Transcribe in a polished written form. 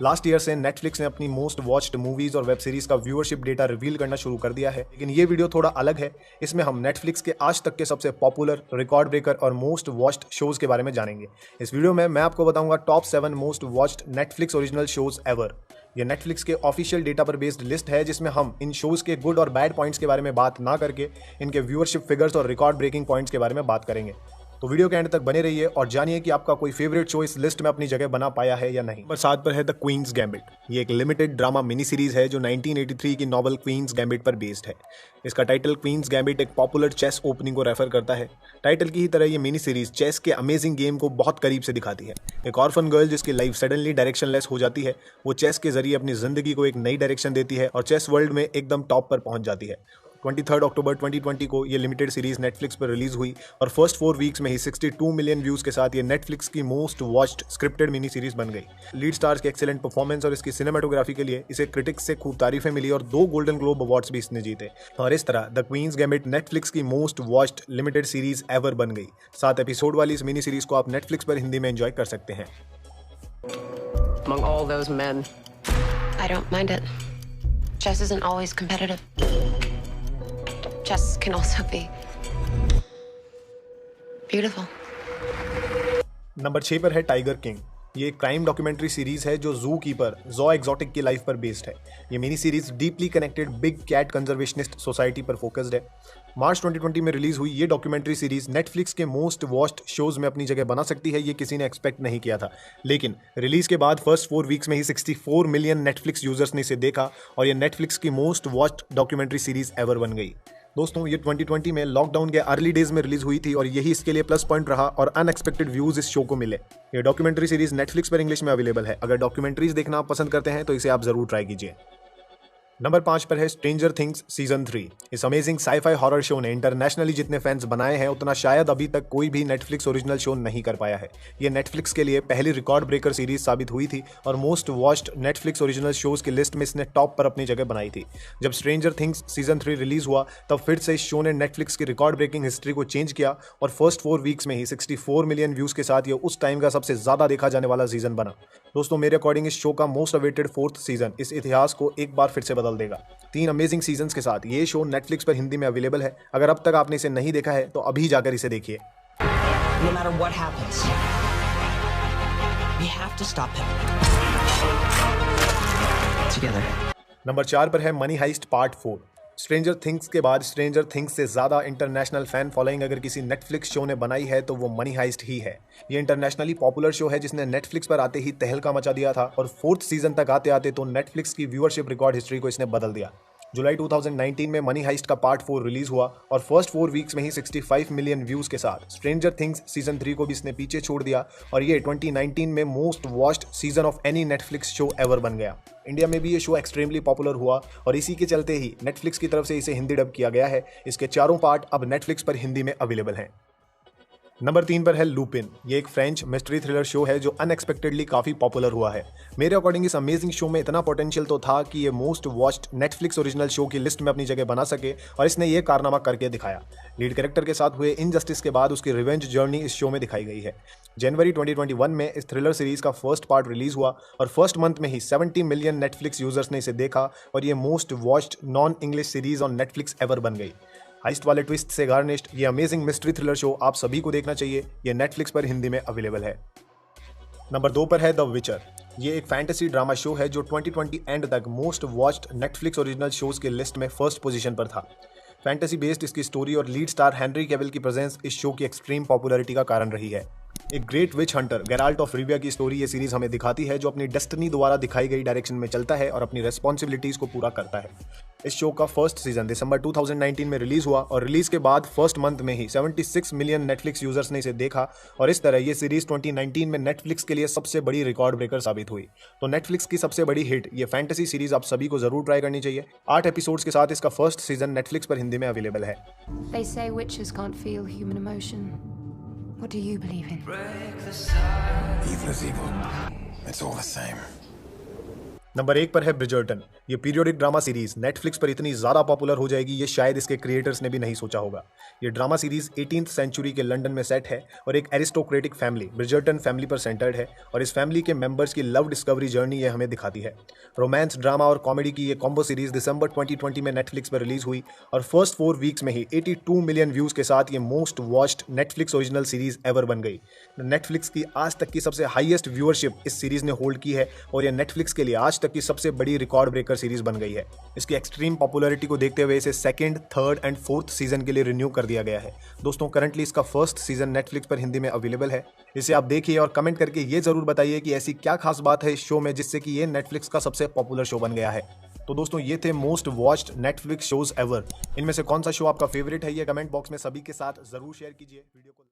Last year से Netflix ने अपनी मोस्ट वॉच्ड मूवीज और वेब सीरीज का व्यूअरशिप डेटा रिवील करना शुरू कर दिया है, लेकिन ये वीडियो थोड़ा अलग है। इसमें हम नेटफ्लिक्स के आज तक के सबसे पॉपुलर, रिकॉर्ड ब्रेकर और मोस्ट वॉच्ड शोज के बारे में जानेंगे। इस वीडियो में मैं आपको बताऊंगा top 7 most watched Netflix original shows ever. ये नेटफ्लिक्स के ऑफिशियल डेटा पर बेस्ड लिस्ट है, जिसमें हम इन शोज के गुड और बैड पॉइंट्स के बारे में बात ना करके इनके व्यूअरशिप फिगर्स और रिकॉर्ड ब्रेकिंग पॉइंट्स के बारे में बात करेंगे। तो वीडियो के एंड तक बने रहिए और जानिए कि आपका कोई फेवरेट शो इस लिस्ट में अपनी जगह बना पाया है या नहीं। नंबर 7 पर है द क्वींस गैम्बिट। ये एक लिमिटेड ड्रामा मिनी सीरीज है जो 1983 की नॉवल क्वींस गैम्बिट पर बेस्ड है। इसका टाइटल क्वींस गैम्बिट एक पॉपुलर चेस ओपनिंग को रेफर करता है। टाइटल की ही तरह ये मिनी सीरीज चेस के अमेजिंग गेम को बहुत करीब से दिखाती है। एक ऑर्फन गर्ल जिसकी लाइफ सडनली डायरेक्शनलेस हो जाती है, वो चेस के जरिए अपनी जिंदगी को एक नई डायरेक्शन देती है और चेस वर्ल्ड में एकदम टॉप पर पहुंच जाती है। 23 अक्टूबर 2020 को ये लिमिटेड सीरीज नेटफ्लिक्स पर रिलीज हुई और फर्स्ट 4 वीक्स में ही 62 मिलियन व्यूज के साथ ये नेटफ्लिक्स की most watched scripted mini series बन गई। लीड स्टार्स के एक्सीलेंट परफॉर्मेंस और इसकी सिनेमेटोग्राफी के लिए इसे क्रिटिक्स से खूब तारीफें मिली और 2 गोल्डन ग्लोब अवार्ड्स भी इसने जीते। और इस तरह द क्वींस गैम्बिट नेटफ्लिक्स की most watched limited series ever बन गई। 7 एपिसोड वाली इस मिनी सीरीज को आप नेटफ्लिक्स पर हिंदी में एंजॉय कर सकते हैं। Among all those men, I don't mind it. Chess isn't always competitive. Chess can also be beautiful. Number 6 पर है टाइगर किंग। ये एक क्राइम डॉक्यूमेंट्री सीरीज है जो जू कीपर जॉ एक्सोटिक की लाइफ पर बेस्ड है। ये mini series deeply connected big cat conservationist society पर फोकस्ड है। मार्च 2020 में रिलीज हुई ये डॉक्यूमेंट्री सीरीज नेटफ्लिक्स के मोस्ट वॉच्ड शोज में अपनी जगह बना सकती है, ये किसी ने एक्सपेक्ट नहीं किया था। लेकिन रिलीज के बाद फर्स्ट 4 वीक्स में ही 64 मिलियन नेटफ्लिक्स यूजर्स ने इसे देखा और ये नेटफ्लिक्स की most watched documentary series ever बन गई। दोस्तों, ये 2020 में लॉकडाउन के अर्ली डेज में रिलीज हुई थी और यही इसके लिए प्लस पॉइंट रहा और अनएक्सपेक्टेड व्यूज इस शो को मिले। ये डॉक्यूमेंट्री सीरीज नेटफ्लिक्स पर इंग्लिश में अवेलेबल है। अगर डॉक्यूमेंट्रीज देखना आप पसंद करते हैं तो इसे आप जरूर ट्राई कीजिए। नंबर 5 पर है स्ट्रेंजर थिंग्स सीजन 3। इस अमेजिंग साईफाई हॉरर शो ने इंटरनेशनली जितने फैंस बनाए हैं उतना शायद अभी तक कोई भी नेटफ्लिक्स ओरिजिनल शो नहीं कर पाया है। ये नेटफ्लिक्स के लिए पहली रिकॉर्ड ब्रेकर सीरीज साबित हुई थी और most watched Netflix original shows की लिस्ट में इसने टॉप पर अपनी जगह बनाई थी। जब स्ट्रेंजर थिंग्स सीजन 3 रिलीज हुआ तब फिर से इस शो ने नेटफ्लिक्स की रिकॉर्ड ब्रेकिंग हिस्ट्री को चेंज किया और फर्स्ट 4 वीक्स में ही 64 मिलियन व्यूज के साथ ये उस टाइम का सबसे ज्यादा देखा जाने वाला सीजन बना। दोस्तों, मेरे अकॉर्डिंग इस शो का मोस्ट अवेटेड 4th सीजन इस इतिहास को एक बार फिर से बदल देगा। 3 अमेजिंग सीजन्स के साथ ये शो नेटफ्लिक्स पर हिंदी में अवेलेबल है। अगर अब तक आपने इसे नहीं देखा है तो अभी जाकर इसे देखिए। no matter what happens, we have to stop him. Together. Number 4 पर है money heist part 4। Stranger things के बाद स्ट्रेंजर थिंग्स से ज़्यादा इंटरनेशनल फैन फॉलोइंग अगर किसी नेटफ्लिक्स शो ने बनाई है तो वो मनी हाइस्ट ही है। ये इंटरनेशनली पॉपुलर शो है जिसने नेटफ्लिक्स पर आते ही तहलका मचा दिया था और 4th सीजन तक आते आते तो नेटफ्लिक्स की व्यूअरशिप रिकॉर्ड हिस्ट्री को इसने बदल दिया। जुलाई 2019 में मनी हाइस्ट का पार्ट 4 रिलीज हुआ और फर्स्ट 4 वीक्स में ही 65 मिलियन व्यूज के साथ स्ट्रेंजर थिंग्स सीजन 3 को भी इसने पीछे छोड़ दिया और ये 2019 में most watched season of any Netflix show ever बन गया। इंडिया में भी ये शो एक्सट्रीमली पॉपुलर हुआ और इसी के चलते ही नेटफ्लिक्स की तरफ से इसे हिंदी डब किया गया है। इसके चारों पार्ट अब नेटफ्लिक्स पर हिंदी में अवेलेबल हैं। नंबर 3 पर है लूपिन। ये एक फ्रेंच मिस्ट्री थ्रिलर शो है जो अनएक्सपेक्टेडली काफ़ी पॉपुलर हुआ है। मेरे अकॉर्डिंग इस अमेजिंग शो में इतना पोटेंशियल तो था कि ये most watched Netflix original show की लिस्ट में अपनी जगह बना सके और इसने ये कारनामा करके दिखाया। लीड कैरेक्टर के साथ हुए इनजस्टिस के बाद उसकी रिवेंज जर्नी इस शो में दिखाई गई है। जनवरी 2021 में इस थ्रिलर सीरीज का फर्स्ट पार्ट रिलीज हुआ और फर्स्ट मंथ में ही 70 मिलियन नेटफ्लिक्स यूजर्स ने इसे देखा और ये most watched non English series on Netflix ever बन गई। हाइस्ट वाले ट्विस्ट से गार्निश्ड ये अमेजिंग मिस्ट्री थ्रिलर शो आप सभी को देखना चाहिए। ये नेटफ्लिक्स पर हिंदी में अवेलेबल है। नंबर 2 पर है द विचर। ये एक फैंटेसी ड्रामा शो है जो 2020 एंड तक most watched Netflix original shows के लिस्ट में फर्स्ट पोजीशन पर था। फैंटेसी बेस्ड इसकी स्टोरी और लीड स्टार हेनरी कैविल की प्रेजेंस इस शो की एक्सट्रीम पॉपुलैरिटी का कारण रही है। एक great witch hunter Geralt of Rivia की स्टोरी ये सीरीज हमें दिखाती है जो अपनी डेस्टिनी द्वारा दिखाई गई डायरेक्शन में चलता है और अपनी रेस्पॉन्सिबिलिटीज को पूरा करता है। इस शो का फर्स्ट सीजन दिसंबर 2019 में रिलीज हुआ और रिलीज के बाद फर्स्ट मंथ में ही 76 मिलियन नेटफ्लिक्स यूजर्स ने इसे देखा और इस तरह ये सीरीज 2019 में नेटफ्लिक्स के लिए सबसे बड़ी रिकॉर्ड ब्रेकर साबित हुई। तो नेटफ्लिक्स की सबसे बड़ी हिट ये फैंटेसी सीरीज आप सभी को जरूर ट्राई करनी चाहिए। 8 एपिसोड्स के साथ इसका फर्स्ट सीजन नेटफ्लिक्स पर हिंदी में अवेलेबल है। They say witches can't feel human emotion. What do you believe in? Evil is evil. It's all the same. Number 1 पर है ब्रिजर्टन। ये पीरियोडिक ड्रामा सीरीज नेटफ्लिक्स पर इतनी ज़्यादा पॉपुलर हो जाएगी ये शायद इसके क्रिएटर्स ने भी नहीं सोचा होगा। ये ड्रामा सीरीज 18th सेंचुरी के लंदन में सेट है और एक एरिस्टोक्रेटिक फैमिली ब्रिजर्टन फैमिली पर सेंटर्ड है और इस फैमिली के मेंबर्स की लव डिस्कवरी जर्नी ये हमें दिखाती है। रोमांस, ड्रामा और कॉमेडी की ये कॉम्बो सीरीज दिसंबर 2020 में नेटफ्लिक्स पर रिलीज हुई और फर्स्ट 4 वीक्स में ही 82 मिलियन व्यूज़ के साथ ये most watched Netflix original series ever बन गई। नेटफ्लिक्स की आज तक की सबसे हाईएस्ट व्यूअरशिप इस सीरीज ने होल्ड की है और यह नेटफ्लिक्स के लिए आज तक की सबसे बड़ी रिकॉर्ड ब्रेकर सीरीज बन गई है। इसकी एक्सट्रीम पॉपुलैरिटी को देखते हुए इसे 2nd, 3rd and 4th season के लिए रिन्यू कर दिया गया है। दोस्तों करंटली इसका फर्स्ट सीजन नेटफ्लिक्स पर हिंदी में अवेलेबल है। इसे आप देखिए और कमेंट करके ये जरूर बताइए कि ऐसी क्या खास बात है इस शो में जिससे कि ये नेटफ्लिक्स का सबसे पॉपुलर शो बन गया है। तो दोस्तों ये थे most watched Netflix shows ever. इनमें से कौन सा शो आपका फेवरेट है ये कमेंट बॉक्स में सभी के साथ जरूर शेयर कीजिए। वीडियो को